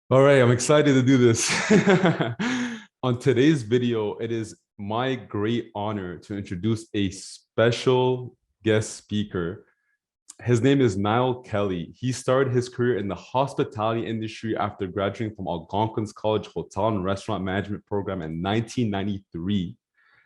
All right, I'm excited to do this. On today's video, it is my great honor to introduce a special guest speaker. His name is Nyle Kelly. He started his career in the hospitality industry after graduating from Algonquin's College Hotel and Restaurant Management program in 1993.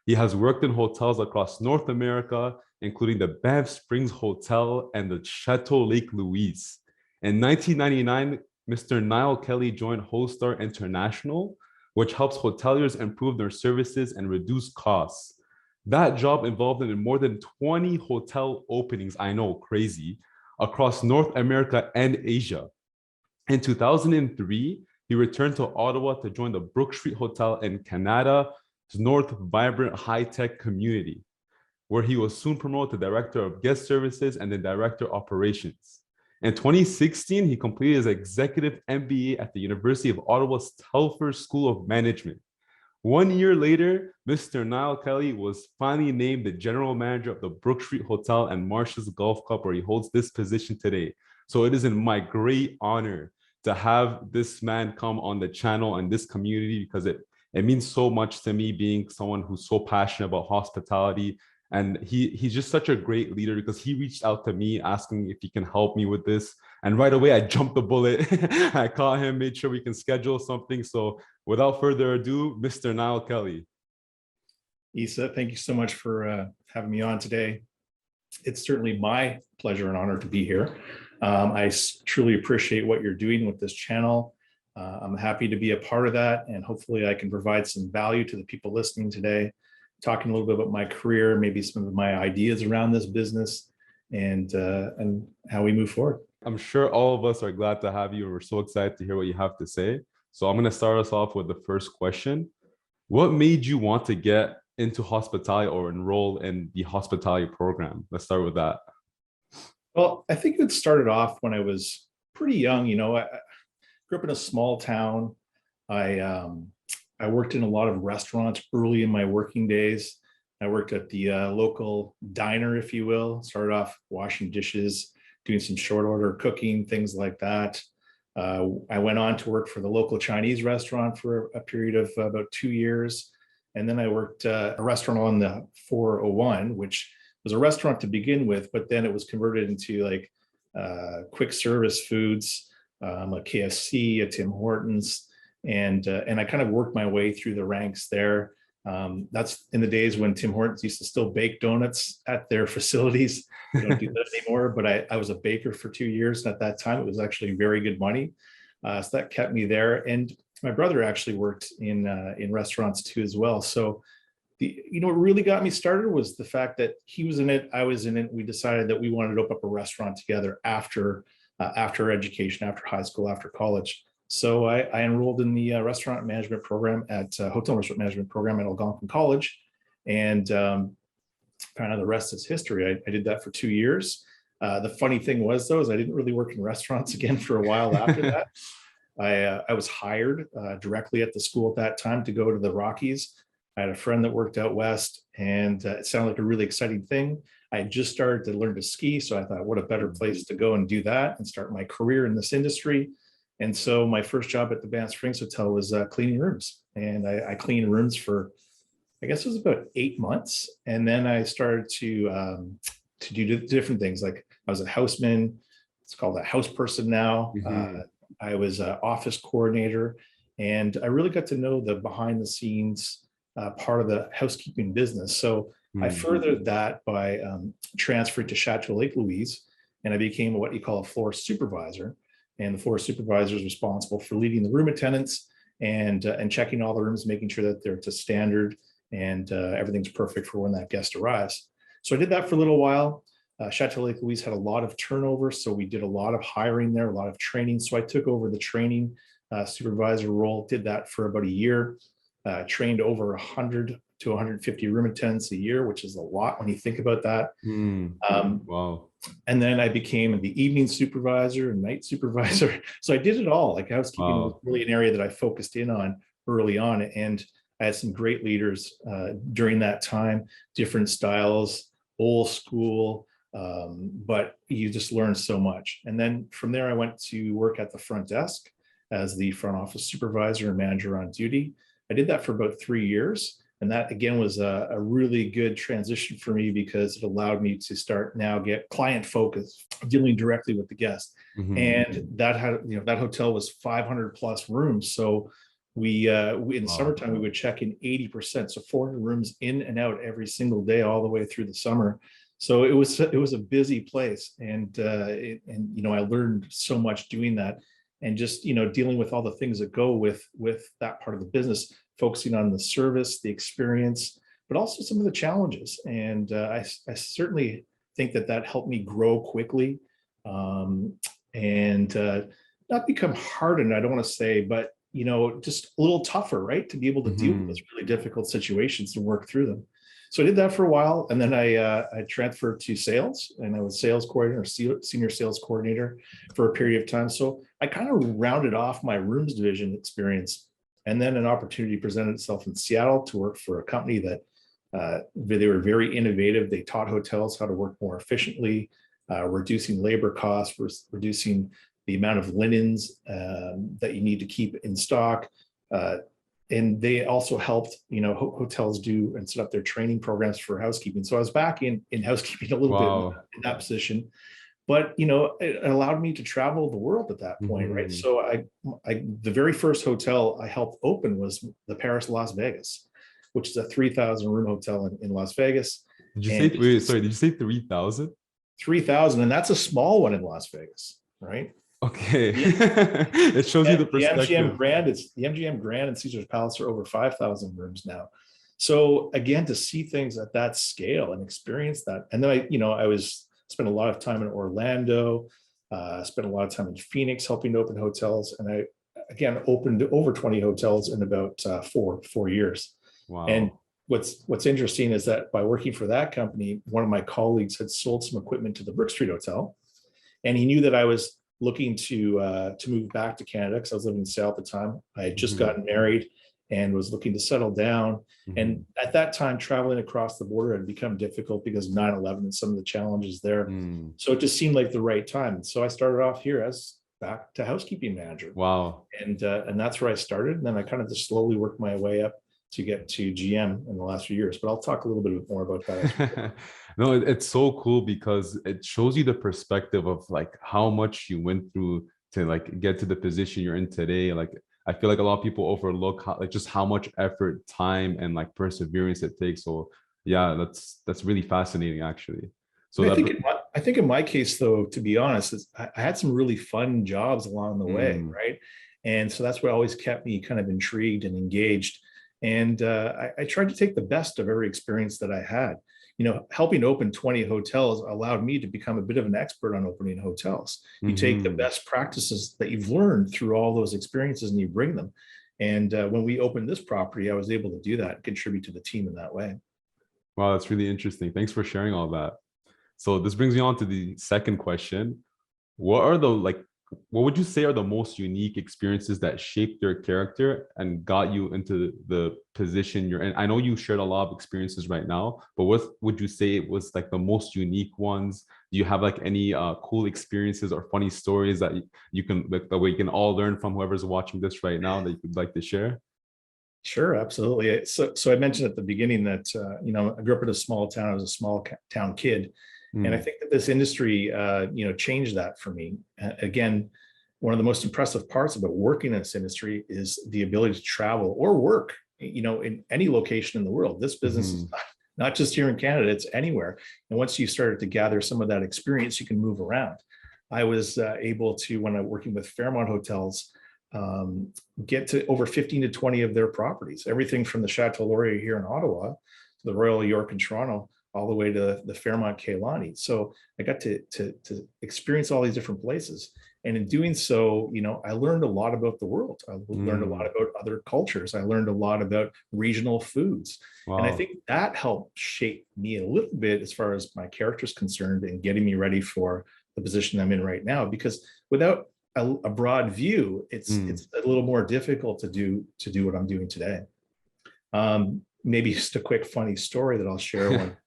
He has worked in hotels across North America, including the Banff Springs Hotel and the Chateau Lake Louise. In 1999, Mr. Nyle Kelly joined Hostar International, which helps hoteliers improve their services and reduce costs. That job involved him in more than 20 hotel openings, I know, crazy, across North America and Asia. In 2003, he returned to Ottawa to join the Brookstreet Hotel in Kanata North vibrant high-tech community, where he was soon promoted to Director of Guest Services and then Director of Operations. In 2016, he completed his Executive MBA at the University of Ottawa's Telfer School of Management. 1 year later, Mr. Nyle Kelly was finally named the General Manager of the Brookstreet Hotel and Marshes Golf Club, where he holds this position today. So it is in my great honor to have this man come on the channel and this community because it means so much to me being someone who's so passionate about hospitality. And he's just such a great leader because he reached out to me asking if he can help me with this. And right away, I jumped the bullet. I caught him, made sure we can schedule something. So without further ado, Mr. Nyle Kelly. Issa, thank you so much for having me on today. It's certainly my pleasure and honor to be here. I truly appreciate what you're doing with this channel. I'm happy to be a part of that, and hopefully I can provide some value to the people listening today, talking a little bit about my career, maybe some of my ideas around this business, and how we move forward. I'm sure all of us are glad to have you, and we're so excited to hear what you have to say. So I'm going to start us off with the first question. What made you want to get into hospitality or enroll in the hospitality program? Let's start with that. Well, I think it started off when I was pretty young. I grew up in a small town. I worked in a lot of restaurants early in my working days. I worked at the local diner, if you will. Started off washing dishes, doing some short order cooking, things like that. I went on to work for the local Chinese restaurant for a period of about 2 years. And then I worked a restaurant on the 401, which was a restaurant to begin with, but then it was converted into like quick service foods, like KFC, a Tim Hortons, and I kind of worked my way through the ranks there. That's in the days when Tim Hortons used to still bake donuts at their facilities. They don't do that anymore, but I was a baker for 2 years. And at that time, it was actually very good money. So that kept me there. And my brother actually worked in restaurants too as well. So what really got me started was the fact that he was in it, I was in it. We decided that we wanted to open up a restaurant together after education, after high school, after college. So I enrolled in the restaurant management program at hotel restaurant management program at Algonquin College, and kind of the rest is history. I did that for 2 years. The funny thing was, though, is I didn't really work in restaurants again for a while after that. I was hired directly at the school at that time to go to the Rockies. I had a friend that worked out west, and it sounded like a really exciting thing. I had just started to learn to ski, so I thought, what a better place to go and do that and start my career in this industry. And so my first job at the Banff Springs Hotel was cleaning rooms, and I cleaned rooms for, I guess it was about 8 months, and then I started to do different things. Like I was a houseman; it's called a house person now. I was an office coordinator, and I really got to know the behind the scenes part of the housekeeping business. So I furthered that by transferring to Chateau Lake Louise, and I became what you call a floor supervisor. And the floor supervisor is responsible for leading the room attendants and checking all the rooms, making sure that they're to standard and everything's perfect for when that guest arrives. So I did that for a little while. Chateau Lake Louise had a lot of turnover, so we did a lot of hiring there, a lot of training. So I took over the training supervisor role, did that for about a year, trained over 100 to 150 room attendants a year, which is a lot when you think about that. Wow. And then I became the evening supervisor and night supervisor. So I did it all. Like housekeeping was really an area that I focused in on early on. And I had some great leaders during that time, different styles, old school, but you just learn so much. And then from there, I went to work at the front desk. as the front office supervisor and manager on duty. I did that for about 3 years. And that again was a really good transition for me because it allowed me to start now get client focused, dealing directly with the guest. And that had, that hotel was 500 plus rooms. So we in the summertime, we would check in 80%. So 400 rooms in and out every single day, all the way through the summer. So it was a busy place. And I learned so much doing that, and just, dealing with all the things that go with that part of the business, focusing on the service, the experience, but also some of the challenges. And I certainly think that helped me grow quickly, and not become hardened, I don't want to say, but, just a little tougher, right? To be able to deal with those really difficult situations and work through them. So I did that for a while. And then I transferred to sales, and I was sales coordinator, senior sales coordinator for a period of time. So I kind of rounded off my rooms division experience. And then an opportunity presented itself in Seattle to work for a company that they were very innovative. They taught hotels how to work more efficiently, reducing labor costs, reducing the amount of linens that you need to keep in stock. And they also helped, hotels do and set up their training programs for housekeeping. So I was back in housekeeping a little bit in that position. But it allowed me to travel the world at that point, right? So I the very first hotel I helped open was the Paris Las Vegas, which is a 3,000 room hotel in Las Vegas. Did you say, wait, sorry, did you say 3,000? 3,000, and that's a small one in Las Vegas, right? Okay. It shows you the perspective. The MGM Grand and Caesar's Palace are over 5,000 rooms now. So again, to see things at that scale and experience that. And then I spent a lot of time in Orlando, spent a lot of time in Phoenix helping to open hotels. And I, again, opened over 20 hotels in about 4 years. Wow. And what's interesting is that by working for that company, one of my colleagues had sold some equipment to the Brookstreet Hotel. And he knew that I was looking to move back to Canada because I was living in Seattle at the time. I had just gotten married and was looking to settle down. And at that time, traveling across the border had become difficult because of 9/11 and some of the challenges there. So it just seemed like the right time. And so I started off here as back to housekeeping manager. Wow. And that's where I started. And then I kind of just slowly worked my way up to get to GM in the last few years. But I'll talk a little bit more about that. No, it's so cool because it shows you the perspective of like how much you went through to like get to the position you're in today. Like I feel like a lot of people overlook just how much effort, time, and like perseverance it takes. So yeah, that's really fascinating actually. So I think in my case, though, to be honest, I had some really fun jobs along the way, right? And so that's what always kept me kind of intrigued and engaged. And I tried to take the best of every experience that I had. Helping open 20 hotels allowed me to become a bit of an expert on opening hotels. You take the best practices that you've learned through all those experiences and you bring them. And when we opened this property, I was able to do that and contribute to the team in that way. Wow, that's really interesting. Thanks for sharing all that. So this brings me on to the second question. What would you say are the most unique experiences that shaped your character and got you into the position you're in? I know you shared a lot of experiences right now, but what would you say was like the most unique ones? Do you have like any cool experiences or funny stories that you can, like, that we can all learn from whoever's watching this right now that you would like to share? Sure, absolutely. So I mentioned at the beginning that, I grew up in a small town. I was a small town kid. And I think that this industry, changed that for me. Again, one of the most impressive parts about working in this industry is the ability to travel or work, in any location in the world. This business is not just here in Canada, it's anywhere. And once you started to gather some of that experience, you can move around. I was able to, when I'm working with Fairmont Hotels, get to over 15 to 20 of their properties, everything from the Chateau Lake here in Ottawa to the Royal York in Toronto, all the way to the Fairmont Keilani. So I got to experience all these different places. And in doing so, I learned a lot about the world. I learned a lot about other cultures. I learned a lot about regional foods. Wow. And I think that helped shape me a little bit as far as my character is concerned and getting me ready for the position I'm in right now. Because without a broad view, it's a little more difficult to do what I'm doing today. Maybe just a quick funny story that I'll share. When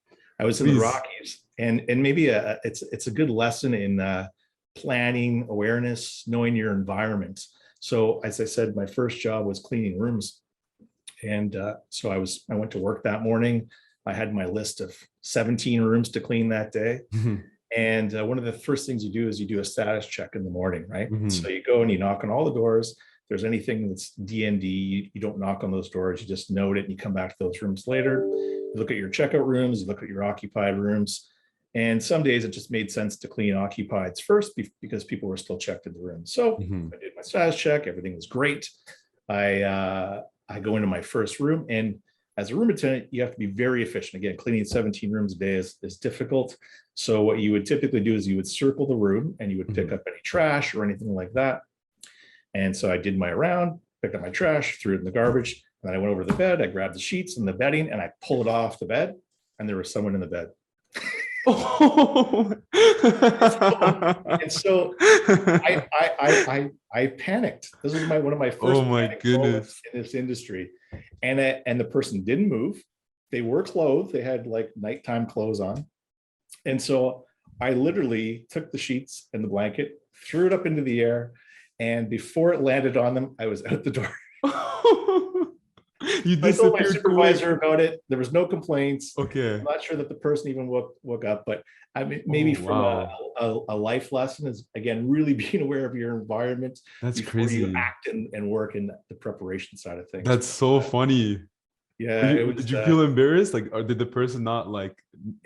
I was in the Rockies, and maybe it's a good lesson in planning, awareness, knowing your environment. So as I said, my first job was cleaning rooms. And so I went to work that morning. I had my list of 17 rooms to clean that day. Mhm. And one of the first things you do is you do a status check in the morning, right? So Mhm. you go and you knock on all the doors. If there's anything that's D&D, you don't knock on those doors, you just note it and you come back to those rooms later. You look at your checkout rooms, you look at your occupied rooms. And some days it just made sense to clean occupieds first because people were still checked in the room. So Mhm. I did my status check, everything was great. I go into my first room, and as a room attendant, you have to be very efficient. Again, cleaning 17 rooms a day is difficult. So what you would typically do is you would circle the room and you would pick Mhm. up any trash or anything like that. And so I did my round, picked up my trash, threw it in the garbage. And then I went over to the bed, I grabbed the sheets and the bedding and I pulled it off the bed, and there was someone in the bed. Oh. And so I panicked. This was one of my Oh first my panic moments goodness. in this industry, and the person didn't move. They were clothed. They had like nighttime clothes on, and so I literally took the sheets and the blanket, threw it up into the air, and before it landed on them, I was out the door. You I told my disappeared quick. supervisor about it. There was no complaints. I'm Okay. not sure that the person even woke up, but I mean, Oh maybe from wow. a life lesson is, again, really being aware of your environment That's before you crazy. act and work in the preparation side of things. That's so funny. Yeah, it Did was. you feel embarrassed? Like, or did the person not like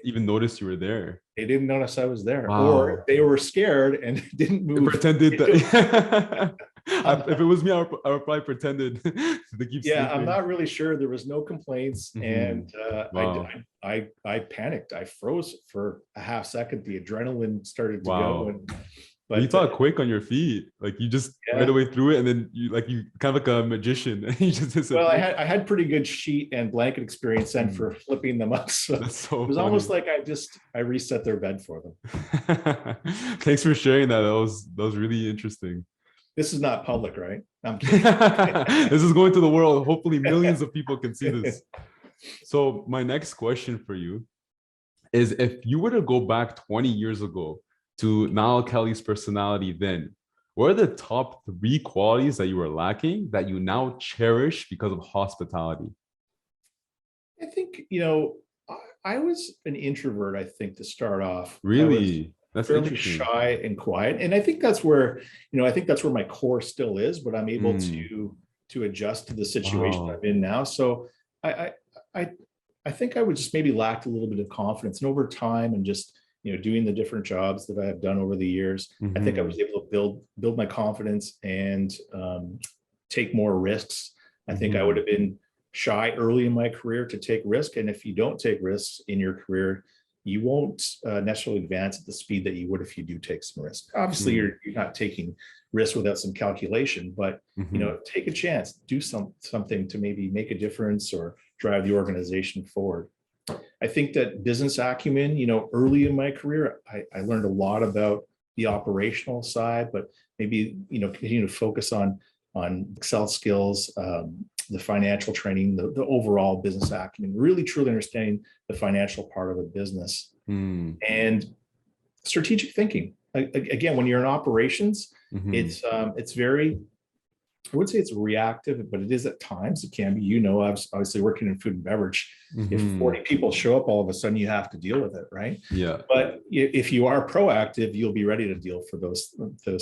even notice you were there? They didn't notice I was there, or Wow. they were scared and didn't It move. pretended that. I'm If not, it was me, I would probably pretended to keep yeah, I'm sleeping. not really sure. There was no complaints, Hmm. and Wow. I panicked. I froze for a half second. The adrenaline started to go, Wow. and But you but thought quick on your feet. Like you just right yeah. away through it, and then you kind of like a magician, and you just Well, disappeared. I had pretty good sheet and blanket experience then Mm, for flipping them up. So that's it so was almost funny. like I reset their bed for them. Thanks for sharing that. That was really interesting. This is not public, right? I'm kidding. This is going to the world. Hopefully, millions of people can see this. So, my next question for you is if you were to go back 20 years ago to Nyle Kelly's personality then, what are the top three qualities that you were lacking that you now cherish because of hospitality? I think, I was an introvert, I think, to start off. I was Really? That's fairly interesting. shy and quiet. And I think that's where, I think that's where my core still is, but I'm able Mm, to adjust to the situation wow. I'm in now. So I I I, I think I would just maybe lacked a little bit of confidence. And over time and just, doing the different jobs that I have done over the years, I think I Mhm, was able to build my confidence and take more risks. I think I would mhm, have been shy early in my career to take risk. And if you don't take risks in your career, you won't necessarily advance at the speed that you would if you do take some risk. Obviously, mm, you're not taking risk without some calculation, but mhm, take a chance, do something to maybe make a difference or drive the organization forward. I think that business acumen, early in my career, I learned a lot about the operational side, but maybe, continue to focus on Excel skills, the financial training, the overall business acumen, really truly understanding the financial part of a business mm, and strategic thinking. Again, when you're in operations, mhm, it's very, I would say it's reactive, but it is at times. It can be, obviously working in food and beverage. If mhm. 40 people show up, all of a sudden you have to deal with it, right? Yeah. But if you are proactive, you'll be ready to deal for those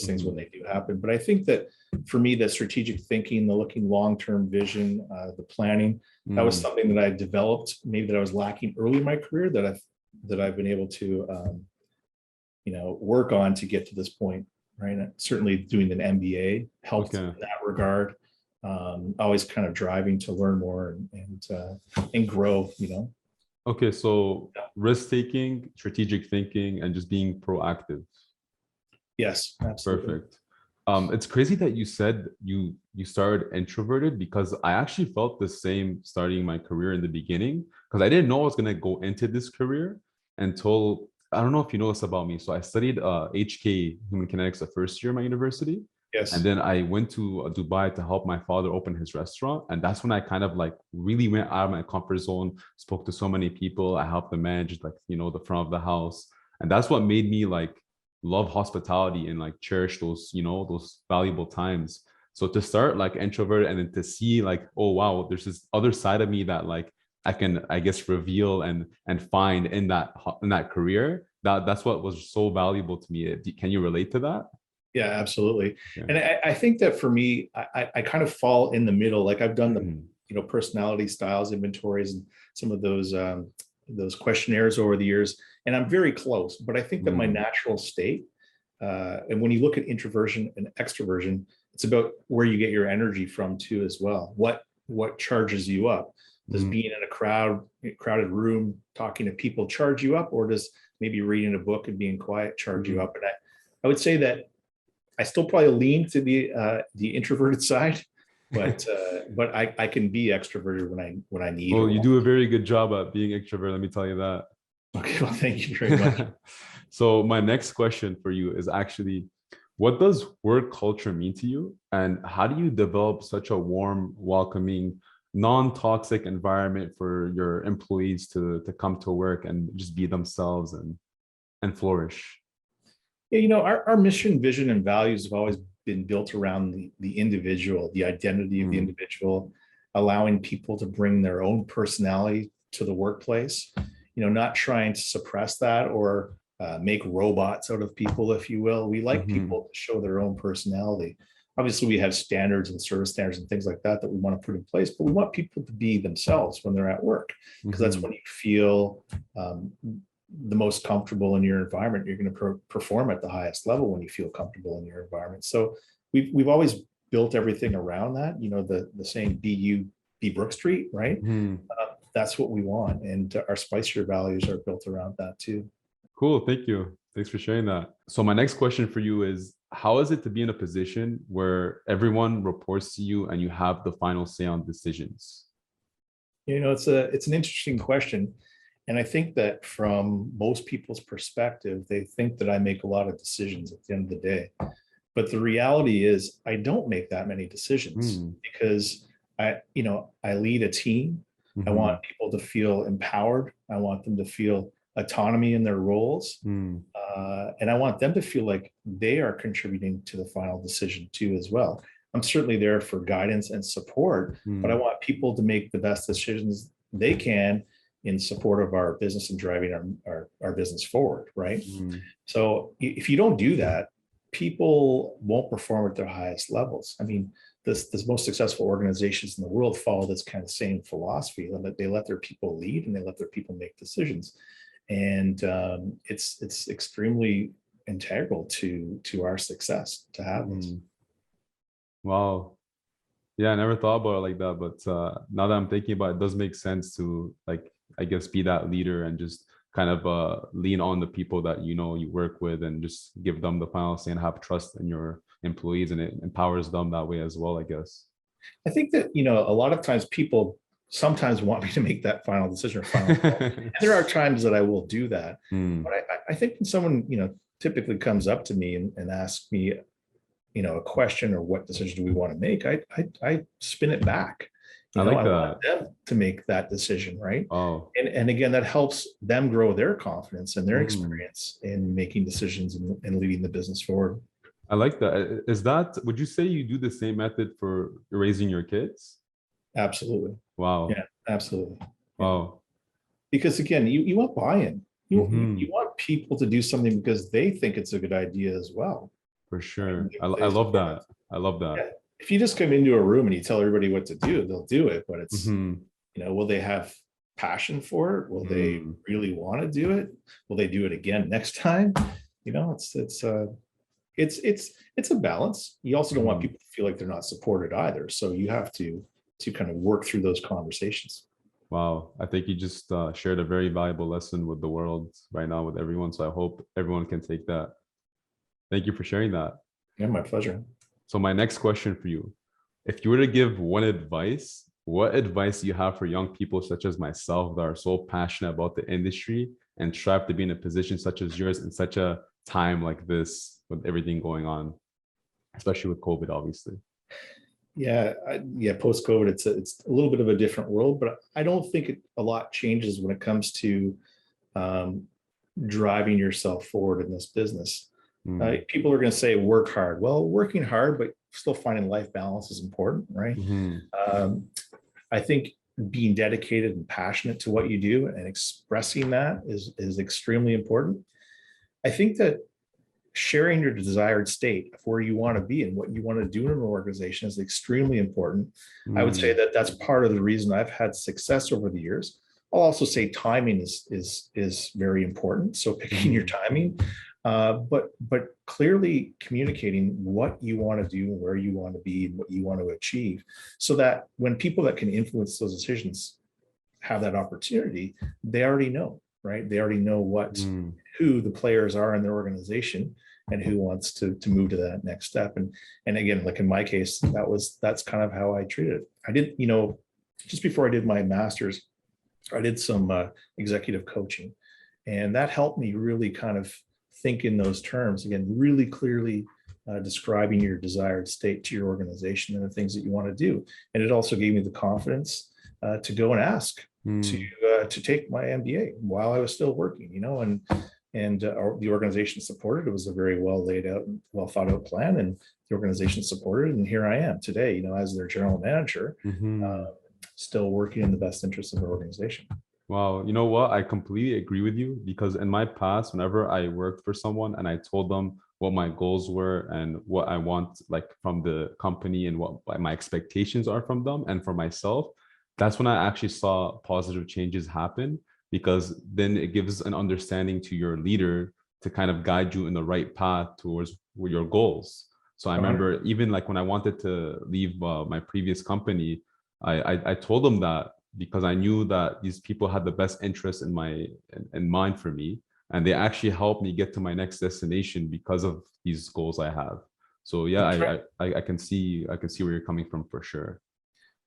things when Mhm, they do happen. But I think that for me, the strategic thinking, the looking long-term vision, the planning, that was mm. something that I developed, maybe that I was lacking early in my career that I've been able to work on to get to this point, right? And certainly doing an MBA helped Okay. in that regard. Always kind of driving to learn more and grow, Okay. So Yeah. risk taking, strategic thinking, and just being proactive. Yes, absolutely. Perfect. It's crazy that you said you started introverted because I actually felt the same starting my career in the beginning because I didn't know I was gonna go into this career until I don't know if you know this about me. So I studied HK Human Kinetics the first year of my university, and Yes. then I went to Dubai to help my father open his restaurant, and that's when I kind of like really went out of my comfort zone, spoke to so many people. I helped them manage like the front of the house, and that's what made me like love hospitality and like cherish those those valuable times. So to start like introvert and then to see like, oh wow, there's this other side of me that like I can, I guess, reveal and find in that career. That's what was so valuable to me. Can you relate to that? Yeah, absolutely. Yeah. And I think that for me, I kind of fall in the middle. Like I've done the, Mhm. personality styles inventories and some of those questionnaires over the years, and I'm very close. But I think that my Mm. natural state, and when you look at introversion and extroversion, it's about where you get your energy from too, as well. What charges you up? Does Mm. being in a crowded room, talking to people charge you up, or does maybe reading a book and being quiet charge you Mm. up? And I would say that I still probably lean to the introverted side, but I can be extroverted when I need Well, or you want. do a very good job at being extrovert. Let me tell you that. Okay, well, thank you very much. So my next question for you is actually, what does work culture mean to you? And how do you develop such a warm, welcoming, non-toxic environment for your employees to come to work and just be themselves and flourish? Yeah, our mission, vision, and values have always been built around the individual, the identity of the Mm. individual, allowing people to bring their own personality to the workplace. Not trying to suppress that or make robots out of people, if you will. We like Mhm. people to show their own personality. Obviously, we have standards and service standards and things like that we want to put in place, but we want people to be themselves when they're at work, because that's Mhm. when you feel the most comfortable in your environment. You're going to perform at the highest level when you feel comfortable in your environment. So we've always built everything around that. The saying "Be you, be Brookstreet," right? Mhm. That's what we want, and our Spicer values are built around that too. Cool. Thank you. Thanks for sharing that. So my next question for you is, how is it to be in a position where everyone reports to you and you have the final say on decisions? It's an interesting question, and I think that from most people's perspective, they think that I make a lot of decisions at the end of the day. But the reality is I don't make that many decisions, Mm. because I lead a team. I want Mhm. people to feel empowered. I want them to feel autonomy in their roles. Mm. And I want them to feel like they are contributing to the final decision too, as well. I'm certainly there for guidance and support, but I Mm. want people to make the best decisions they can in support of our business and driving our business forward, right? Mm. So if you don't do that, people won't perform at their highest levels. I mean, this most successful organizations in the world follow this kind of same philosophy, that they let their people lead and they let their people make decisions, and it's extremely integral to our success to have this. Mm. Wow. Yeah, I never thought about it like that, but now that I'm thinking about it, it does make sense to like, I guess, be that leader and just kind of lean on the people that you work with and just give them the final say and have trust in your employees, and it empowers them that way as well, I guess. I think that a lot of times people sometimes want me to make that final decision or final call, and there are times that I will do that. Mm. But I think when someone typically comes up to me and asks me a question, or what decision do we want to make, I spin it back. I I like want that. them to make that decision, right? Oh. And again, that helps them grow their confidence and their Mm. experience in making decisions and leading the business forward. I like that. Would you say you do the same method for raising your kids? Absolutely. Yeah, Wow. absolutely. Yeah. Wow. Because again, you want buy-in. You Hmm. want people to do something because they think it's a good idea as well. For Right? sure. I They love support that. it. I love that. Yeah. If you just come into a room and you tell everybody what to do, they'll do it. But Hmm. will they have passion for it? Will they Hmm. really want to do it? Will they do it again next time? It's a balance. You also don't want Hmm. people to feel like they're not supported either. So you have to kind of work through those conversations. Wow. I think you just shared a very valuable lesson with the world right now with everyone. So I hope everyone can take that. Thank you for sharing that. Yeah, my pleasure. So my next question for you, if you were to give one advice, what advice do you have for young people such as myself that are so passionate about the industry and strive to be in a position such as yours in such a time like this with everything going on, especially with COVID, obviously? Yeah, post COVID, it's a little bit of a different world, but I don't think a lot changes when it comes to um, driving yourself forward in this business. Mm. People are going to say work hard. Well, working hard, but still finding life balance is important, right? Mhm. I think being dedicated and passionate to what you do and expressing that is extremely important. I think that sharing your desired state of where you want to be and what you want to do in an organization is extremely important. I would say Mm. that that's part of the reason I've had success over the years. I'll also say timing is very important. So picking your Mhm. timing, but clearly communicating what you want to do and where you want to be and what you want to achieve, so that when people that can influence those decisions have that opportunity, they already know, right? They already know Mm. who the players are in their organization and who wants to move to that next step. And again, like in my case, that's kind of how I treated it. I did, just before I did my master's, I did some executive coaching, and that helped me really kind of think in those terms again, really clearly describing your desired state to your organization and the things that you want to do. And it also gave me the confidence to go and ask Mm. to take my MBA while I was still working, and the organization supported. It was a very well laid out, well thought out plan, and the organization supported. And here I am today, as their general manager, Mhm. still working in the best interest of the organization. Wow, you know what? I completely agree with you because in my past, whenever I worked for someone and I told them what my goals were and what I want like from the company and what my expectations are from them and for myself, that's when I actually saw positive changes happen because then it gives an understanding to your leader to kind of guide you in the right path towards your goals. So I 100. remember even like when I wanted to leave my previous company, I told them that because I knew that these people had the best interest in mind for me, and they actually helped me get to my next destination because of these goals I have. So yeah, That's right. I can see where you're coming from for sure.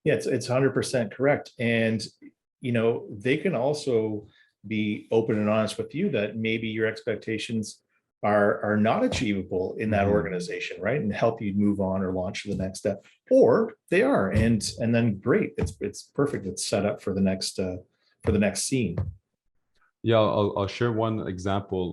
Yeah, it's 100% correct. And they can also be open and honest with you that maybe your expectations are not achievable in that Mhm. organization, right? And help you move on or launch to the next step. Or they are, and then great. It's perfect. It's set up for the next scene. Yeah, I'll share one example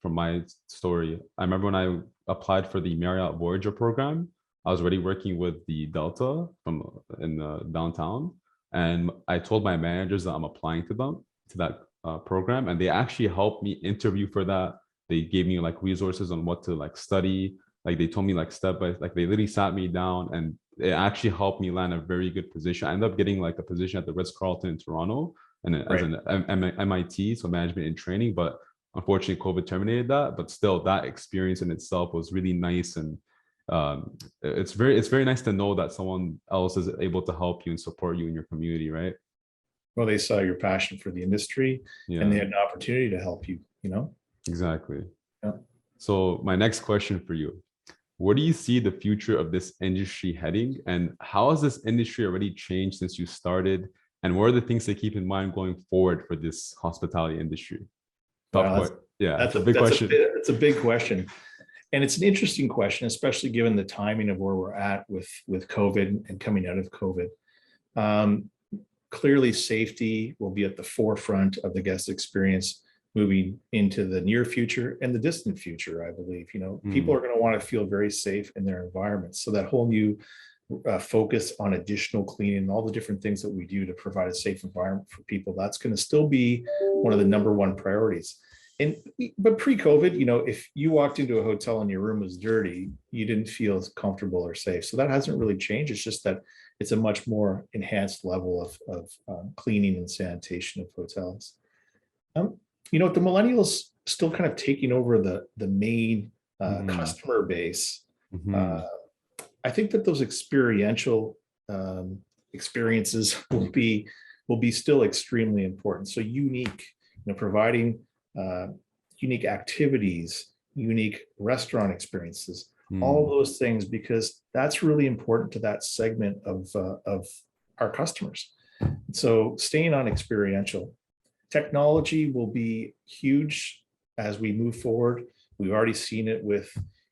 from my story. I remember when I applied for the Marriott Voyager program, I was already working with the Delta from in downtown, and I told my managers that I'm applying to that program, and they actually helped me interview for that. They gave me like resources on what to like study. Like they told me like step by like they literally sat me down and it actually helped me land a very good position. I ended up getting like a position at the Ritz-Carlton in Toronto and as Right. an MIT, so management in training. But unfortunately, COVID terminated that. But still, that experience in itself was really nice, and it's very nice to know that someone else is able to help you and support you in your community, right? Well, they saw your passion for the industry and they Yeah, had an opportunity to help you. exactly. Yeah. So my next question for you: where do you see the future of this industry heading, and how has this industry already changed since you started? And what are the things to keep in mind going forward for this hospitality industry? Tough Well, question. Yeah, that's it's a a big that's a question. bit, it's a big question. And it's an interesting question, especially given the timing of where we're at with COVID and coming out of COVID. Um, Clearly, safety will be at the forefront of the guest experience moving into the near future and the distant future. I believe people Mm. are going to want to feel very safe in their environments. So that whole new focus on additional cleaning and all the different things that we do to provide a safe environment for people, that's going to still be one of the number one priorities. And but pre-COVID, if you walked into a hotel and your room was dirty, you didn't feel as comfortable or safe. So that hasn't really changed. It's just that it's a much more enhanced level of cleaning and sanitation of hotels. Um, the millennials still kind of taking over the main Mhm. customer base. Uh, Mhm. I think that those experiential experiences will be still extremely important. So unique, providing uh, unique activities, unique restaurant experiences, all Mm. those things, because that's really important to that segment of our customers. So staying on experiential. Technology will be huge as we move forward. We've already seen it with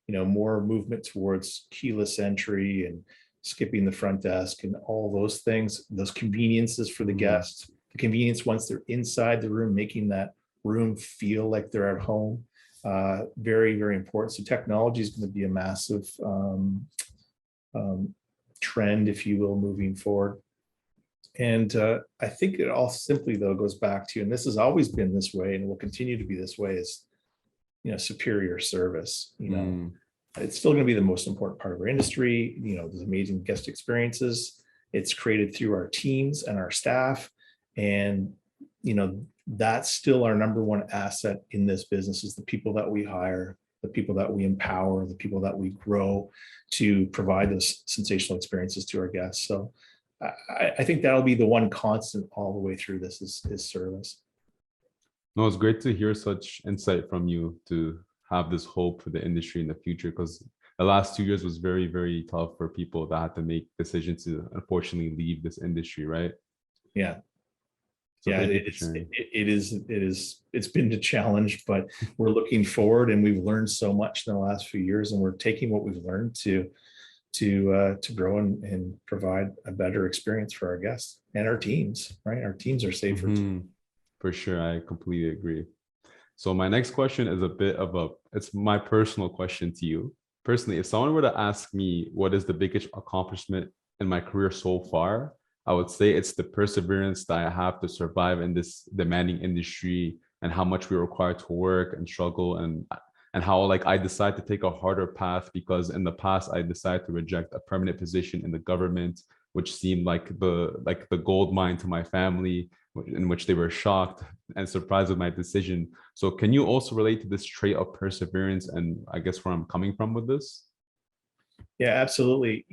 more movement towards keyless entry and skipping the front desk and all those things, those conveniences for the Mhm. guests, the convenience once they're inside the room, making that room feel like they're at home. Very, very important. So technology is going to be a massive trend, if you will, moving forward. And I think it all simply, though, goes back to, and this has always been this way and will continue to be this way, is, superior service. It's still going to be the most important part of our industry. There's amazing guest experiences. It's created through our teams and our staff. And, that's still our number one asset in this business, is the people that we hire, the people that we empower, the people that we grow to provide those sensational experiences to our guests. So I think that'll be the one constant all the way through this is service. No, it's great to hear such insight from you to have this hope for the industry in the future, because the last 2 years was very, very tough for people that had to make decisions to unfortunately leave this industry, right? Yeah. So yeah, it's been a challenge, but we're looking forward, and we've learned so much in the last few years, and we're taking what we've learned to grow and provide a better experience for our guests and our teams, right? Our teams are safer too. For sure, I completely agree. So my next question is it's my personal question to you. Personally, if someone were to ask me what is the biggest accomplishment in my career so far, I would say it's the perseverance that I have to survive in this demanding industry, and how much we're required to work and struggle, and how like I decide to take a harder path, because in the past I decided to reject a permanent position in the government, which seemed like the gold mine to my family, in which they were shocked and surprised with my decision. So can you also relate to this trait of perseverance, and I guess where I'm coming from with this? Yeah, absolutely.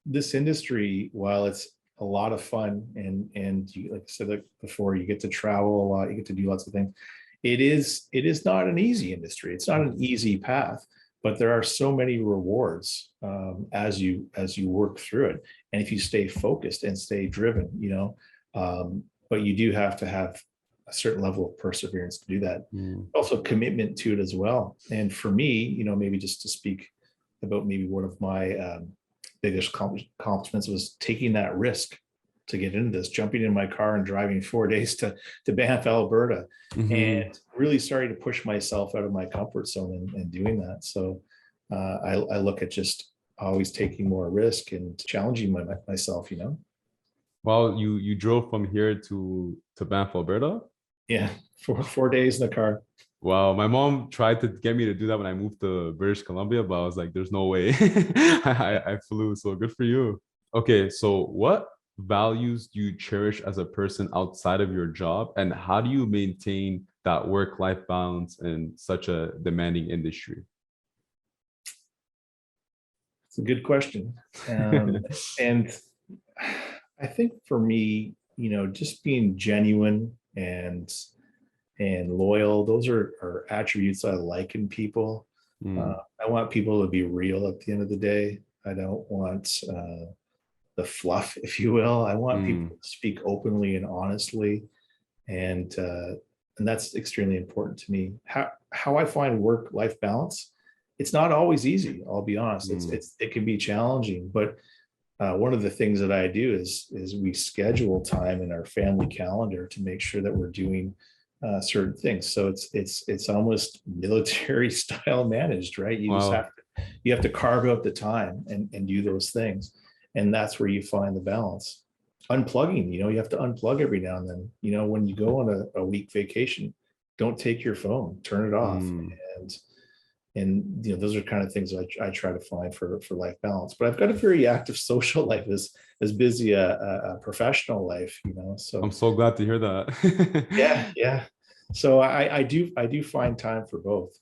This industry, while it's a lot of fun, and you, like I said before, you get to travel a lot, you get to do lots of things. It is not an easy industry. It's not an easy path, but there are so many rewards as you work through it, and if you stay focused and stay driven, but you do have to have a certain level of perseverance to do that. Also commitment to it as well. And for me, maybe just to speak about maybe one of my biggest accomplishments was taking that risk to get into this, jumping in my car and driving 4 days to Banff, Alberta, and really starting to push myself out of my comfort zone and doing that. So I look at just always taking more risk and challenging myself, Well, you drove from here to Banff, Alberta? Yeah, 4 days in the car. Wow, my mom tried to get me to do that when I moved to British Columbia, but I was like, there's no way. I flew, so good for you. Okay, so what values do you cherish as a person outside of your job, and how do you maintain that work-life balance in such a demanding industry? It's a good question. And I think for me, just being genuine and loyal, those are attributes I like in people. I want people to be real at the end of the day. I don't want the fluff, if you will. I want people to speak openly and honestly, and that's extremely important to me. How I find work-life balance, it's not always easy. I'll be honest. It can be challenging, but one of the things that I do is we schedule time in our family calendar to make sure that we're doing certain things. So it's almost military style managed, right? You just have to carve out the time and do those things, and that's where you find the balance. Unplugging, you have to unplug every now and then. When you go on a week vacation, don't take your phone, turn it off, and those are kind of things I try to find for life balance. But I've got a very active social life, as busy a professional life, so I'm so glad to hear that. yeah. So I do find time for both.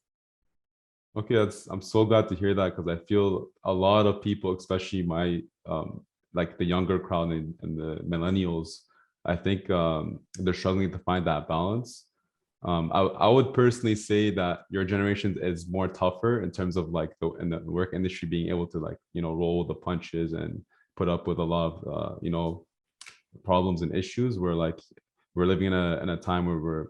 Okay, I'm so glad to hear that, because I feel a lot of people, especially my like the younger crowd and the millennials, I think they're struggling to find that balance. I would personally say that your generation is more tougher in terms of like in the work industry, being able to like roll the punches and put up with a lot of problems and issues. Where like we're living in a time where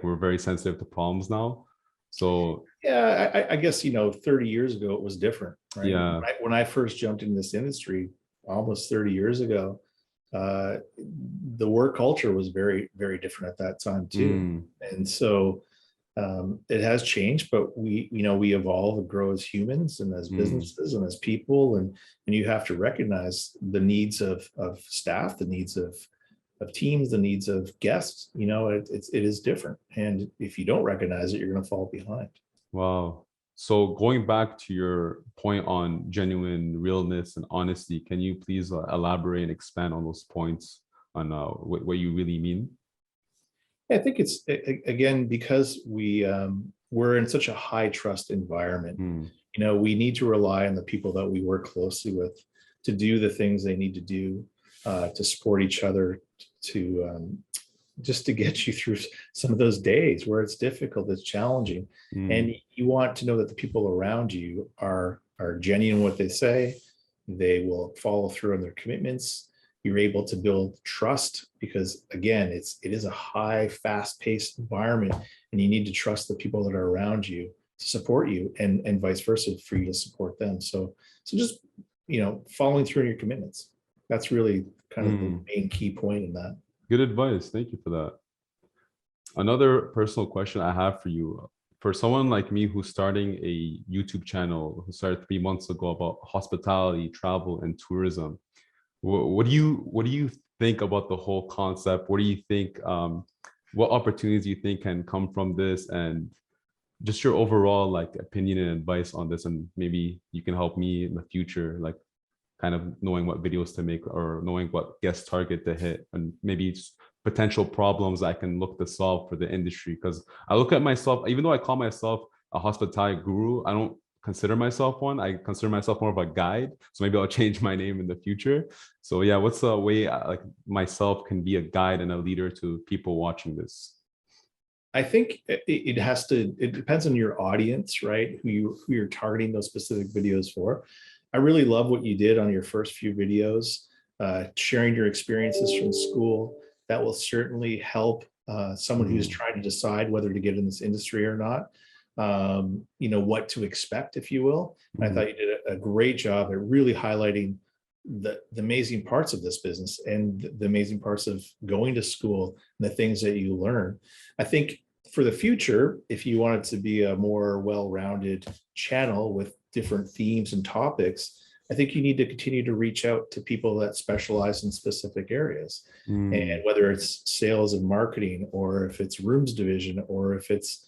we're very sensitive to problems now. So yeah, I guess 30 years ago it was different, right? Yeah. When I first jumped in this industry almost 30 years ago, the work culture was very, very different at that time too. And so It has changed, but we evolve and grow as humans and as Mm, businesses and as people, and you have to recognize the needs of staff, the needs of teams, the needs of guests. It is different, and if you don't recognize it, you're going to fall behind. wow. So going back to your point on genuine realness and honesty, can you please elaborate and expand on those points on what you really mean? I think it's again because we're in such a high trust environment. Mm, We need to rely on the people that we work closely with to do the things they need to do, to support each other, to just to get you through some of those days where it's difficult, it's challenging, mm, and you want to know that the people around you are genuine in what they say. They will follow through on their commitments. You're able to build trust because again, it is a high, fast-paced environment, and you need to trust the people that are around you to support you, and vice versa for you to support them. So just following through on your commitments. That's really kind of the mm. main key point in that. Good advice. Thank you for that. Another personal question I have for you. For someone like me who's starting a YouTube channel, who started 3 months ago about hospitality, travel, and tourism, what do you think about the whole concept? What do you think? What opportunities do you think can come from this, and just your overall like opinion and advice on this? And maybe you can help me in the future, like kind of knowing what videos to make or knowing what guest target to hit, and maybe potential problems I can look to solve for the industry. Because I look at myself, even though I call myself a hospitality guru, I don't consider myself one. I consider myself more of a guide. So maybe I'll change my name in the future. So yeah, what's a way like myself can be a guide and a leader to people watching this? I think it depends on your audience, right? Who you're targeting those specific videos for. I really love what you did on your first few videos, sharing your experiences from school. That will certainly help someone who's Mm, trying to decide whether to get in this industry or not. What to expect, if you will. And I mm, thought you did a great job at really highlighting the amazing parts of this business and the amazing parts of going to school and the things that you learn. I think for the future, if you want it to be a more well-rounded channel with different themes and topics, I think you need to continue to reach out to people that specialize in specific areas. mm. And whether it's sales and marketing, or if it's rooms division, or if it's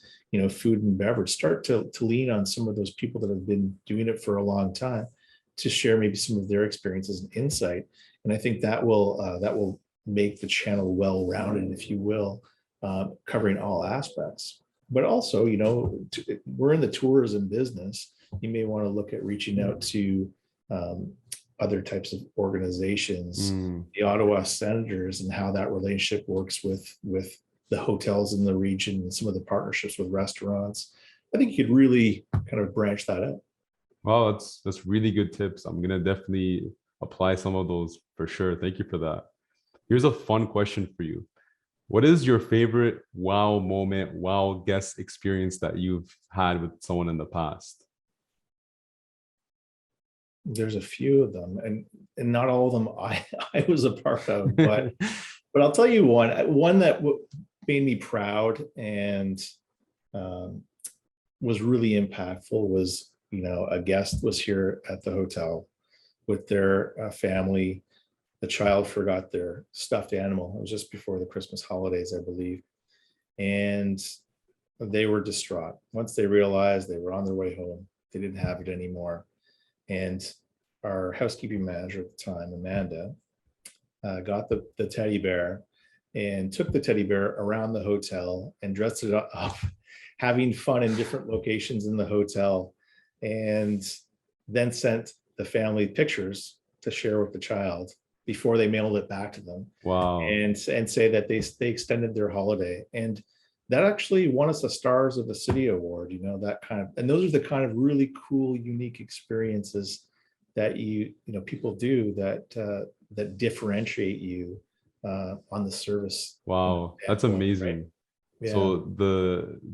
food and beverage, start to lean on some of those people that have been doing it for a long time to share maybe some of their experiences and insight. And I think that will make the channel well-rounded, if you will, covering all aspects. But also, we're in the tourism business. You may want to look at reaching out to um, other types of organizations, Mm. the Ottawa Senators, and how that relationship works with the hotels in the region and some of the partnerships with restaurants. I think you could really kind of branch that out. Wow, that's really good tips. I'm gonna definitely apply some of those for sure. Thank you for that. Here's a fun question for you. What is your favorite wow moment, wow guest experience that you've had with someone in the past? There's a few of them, and not all of them I was a part of, but I'll tell you one that made me proud and um, was really impactful was, a guest was here at the hotel with their family. The child forgot their stuffed animal. It was just before the Christmas holidays, I believe, and they were distraught once they realized they were on their way home. They didn't have it anymore. And our housekeeping manager at the time, Amanda, got the teddy bear and took the teddy bear around the hotel and dressed it up, having fun in different locations in the hotel, and then sent the family pictures to share with the child before they mailed it back to them, Wow. and say that they extended their holiday. And that actually won us a Stars of the City award, that kind of, and those are the kind of really cool, unique experiences that people do that differentiate you on the service Wow. That's standpoint, right? amazing. Yeah. So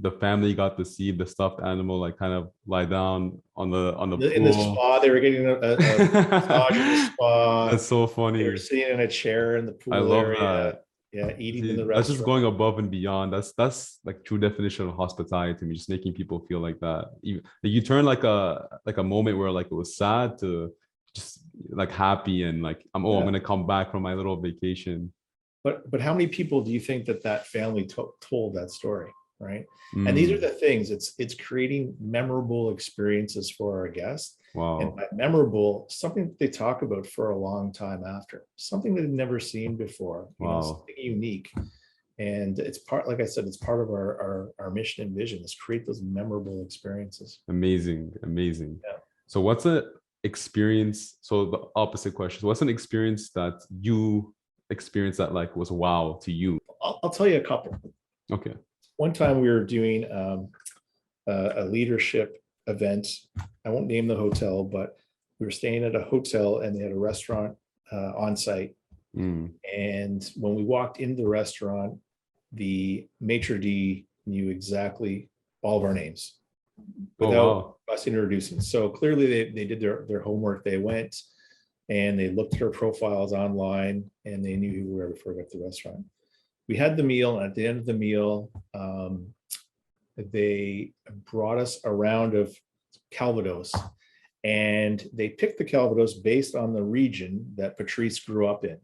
the family got to see the stuffed animal like kind of lie down on the In the pool. spa, they were getting a massage in the spa. That's so They were funny. sitting in a chair in the I pool love area. that. Yeah, eating in See, the that's just restaurant. going above and beyond. That's like true definition of hospitality to me, just making people feel like that. You turn like a moment where like it was sad to just like happy and like I'm Yeah. gonna come back from my little vacation. But how many people do you think that family told that story, right? And these are Mm, the things. It's creating memorable experiences for our guests, and wow. by memorable, something that they talk about for a long time after, something they've never seen before, Wow. something unique. And it's part, like I said, it's part of our mission and vision is create those memorable experiences. Amazing. Amazing. Yeah. So what's a experience? So the opposite question. What's an experience that you experienced that like was wow to you? I'll tell you a couple. Okay. One time we were doing a leadership event. I won't name the hotel, but we were staying at a hotel and they had a restaurant on site. Mm. And when we walked into the restaurant, the maitre d' knew exactly all of our names Oh without wow. us introducing. So clearly they did their homework. They went and they looked at our profiles online and they knew who we were before we got to the restaurant. We had the meal, and at the end of the meal, they brought us a round of Calvados, and they picked the Calvados based on the region that Patrice grew up in,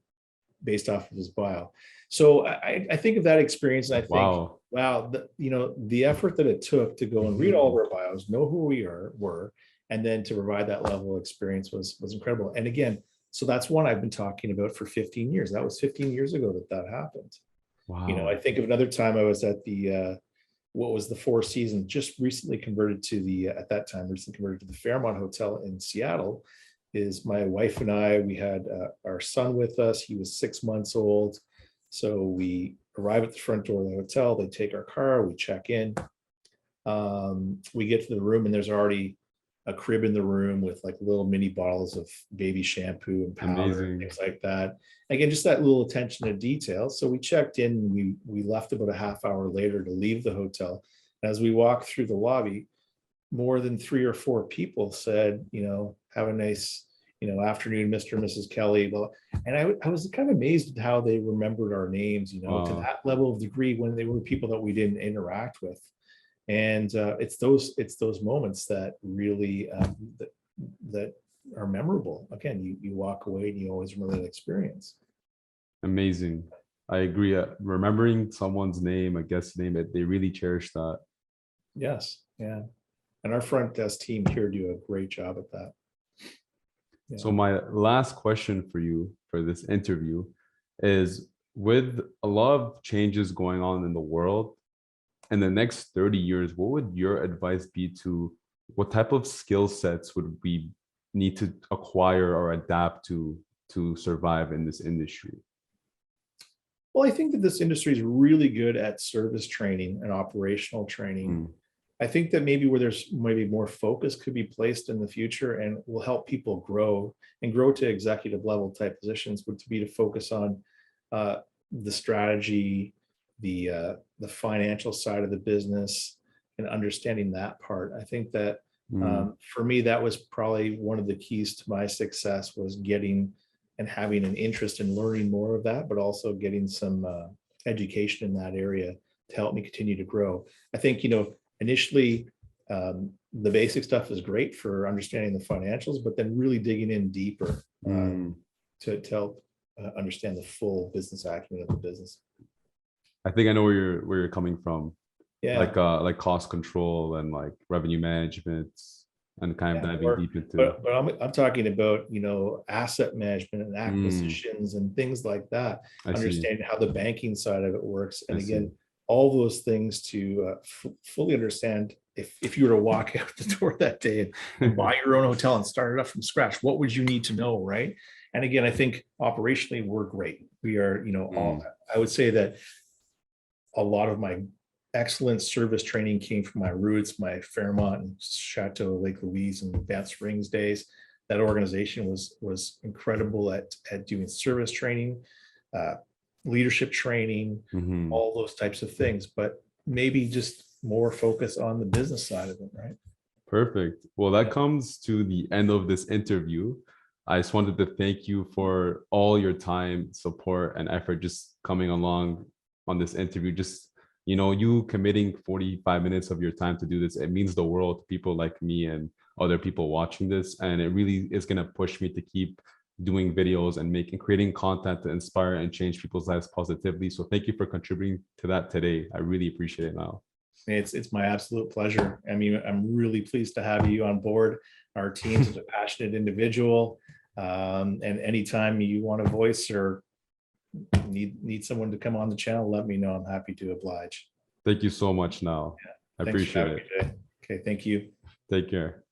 based off of his bio. So I think of that experience and I think, Wow. wow, the effort that it took to go and read all of our bios, know who we were, and then to provide that level of experience was incredible. And again, so that's one I've been talking about for 15 years. That was 15 years ago that happened. I Wow. think of another time I was at the what was the Four Seasons, just recently converted to the at that time recently converted to the Fairmont Hotel in Seattle. Is my wife and I, we had our son with us. He was 6 months old. So we arrive at the front door of the hotel. They take our car, we check in. We get to the room and there's already a crib in the room with like little mini bottles of baby shampoo and powder and Amazing. things like that. Again, just that little attention to detail. So we checked in. We left about a half hour later to leave the hotel. As we walked through the lobby, more than 3 or 4 people said, have a nice, afternoon, Mr. and Mrs. Kelly. Well, and I was kind of amazed at how they remembered our names, to Wow. that level of degree when they were people that we didn't interact with. And it's those moments that really that are memorable. Again, you walk away and you always remember that experience. Amazing. I agree. Remembering someone's name, a guest's name, they really cherish that. Yes, yeah. And our front desk team here do a great job at that. Yeah. So my last question for you for this interview is, with a lot of changes going on in the world in the next 30 years, what would your advice be to what type of skill sets would we need to acquire or adapt to survive in this industry? Well, I think that this industry is really good at service training and operational training. Mm, I think that maybe where there's maybe more focus could be placed in the future and will help people grow and grow to executive level type positions would be to focus on the strategy, the financial side of the business, and understanding that part. I think that mm, for me, that was probably one of the keys to my success was getting and having an interest in learning more of that, but also getting some education in that area to help me continue to grow. I think, initially, the basic stuff is great for understanding the financials, but then really digging in deeper mm. to help understand the full business acumen of the business. I think I know where you're coming from, Yeah, like cost control and like revenue management and kind of yeah. diving Or, deep into. but I'm talking about asset management and Mm, acquisitions and things like that. I see. Understanding how the banking side of it works, I and see. again, all those things to fully understand. If you were to walk out the door that day and buy your own hotel and start it up from scratch, what would you need to know, right? And again, I think operationally we're great. We are, all. Mm, I would say that a lot of my excellent service training came from my roots, my Fairmont and Chateau Lake Louise and Banff Springs days. That organization was incredible at doing service training, uh, leadership training, mhm. all those types of things. But maybe just more focus on the business side of it, right? Perfect. Well, that Yeah. comes to the end of this interview. I just wanted to thank you for all your time, support, and effort just coming along on this interview. Just, you committing 45 minutes of your time to do this, it means the world to people like me and other people watching this. And it really is going to push me to keep doing videos and creating content to inspire and change people's lives positively. So thank you for contributing to that today. I really appreciate it now. It's my absolute pleasure. I mean, I'm really pleased to have you on board our team, such a passionate individual. And anytime you want a voice or need someone to come on the channel, let me know. I'm happy to oblige. Thank you so much now. Yeah. I Thanks for appreciate having it. me today. Okay, thank you. Take care.